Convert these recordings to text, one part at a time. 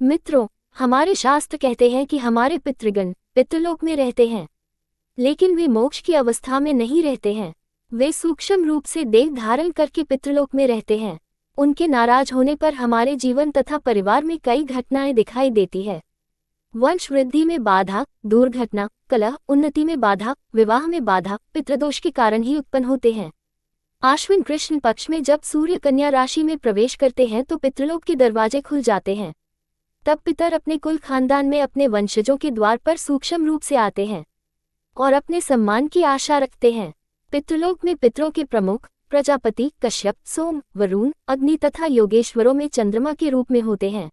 मित्रों, हमारे शास्त्र कहते हैं कि हमारे पितृगण पितृलोक में रहते हैं, लेकिन वे मोक्ष की अवस्था में नहीं रहते हैं। वे सूक्ष्म रूप से देह धारण करके पितृलोक में रहते हैं। उनके नाराज होने पर हमारे जीवन तथा परिवार में कई घटनाएं दिखाई देती है। वंश वृद्धि में बाधा, दुर्घटना, कलह, उन्नति में बाधा, विवाह में बाधा पितृदोष के कारण ही उत्पन्न होते हैं। आश्विन कृष्ण पक्ष में जब सूर्य कन्या राशि में प्रवेश करते हैं तो पितृलोक के दरवाजे खुल जाते हैं। तब पितर अपने कुल खानदान में अपने वंशजों के द्वार पर सूक्ष्म रूप से आते हैं और अपने सम्मान की आशा रखते हैं। पितृलोक में पितरों के प्रमुख प्रजापति, कश्यप, सोम, वरुण, अग्नि तथा योगेश्वरों में चंद्रमा के रूप में होते हैं।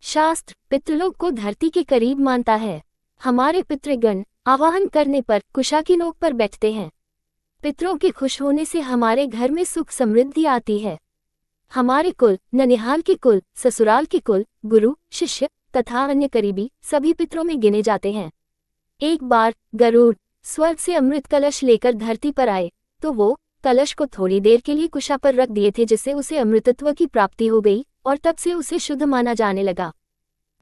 शास्त्र पितृलोक को धरती के करीब मानता है। हमारे पितृगण आवाहन करने पर कुशा की नोक पर बैठते हैं। पितरों के खुश होने से हमारे घर में सुख समृद्धि आती है। हमारे कुल, ननिहाल के कुल, ससुराल के कुल, गुरु, शिष्य तथा अन्य करीबी सभी पितरों में गिने जाते हैं। एक बार गरुड़ स्वर्ग से अमृत कलश लेकर धरती पर आए तो वो कलश को थोड़ी देर के लिए कुशा पर रख दिए थे, जिससे उसे अमृतत्व की प्राप्ति हो गई और तब से उसे शुद्ध माना जाने लगा।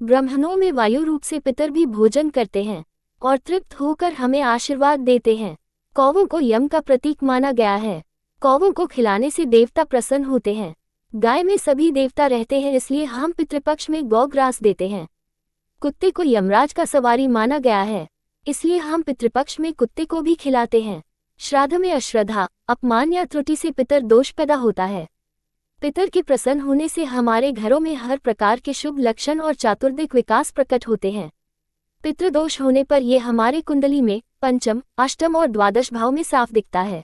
ब्राह्मणों में वायु रूप से पितर भी भोजन करते हैं और तृप्त होकर हमें आशीर्वाद देते हैं। कौवों को यम का प्रतीक माना गया है। कौवों को खिलाने से देवता प्रसन्न होते हैं। गाय में सभी देवता रहते हैं, इसलिए हम पितृपक्ष में गौग्रास देते हैं। कुत्ते को यमराज का सवारी माना गया है, इसलिए हम पितृपक्ष में कुत्ते को भी खिलाते हैं। श्राद्ध में अश्रद्धा, अपमान या त्रुटि से पितर दोष पैदा होता है। पितर के प्रसन्न होने से हमारे घरों में हर प्रकार के शुभ लक्षण और चातुर्दिक विकास प्रकट होते हैं। पितृदोष होने पर यह हमारे कुंडली में पंचम, अष्टम और द्वादश भाव में साफ दिखता है।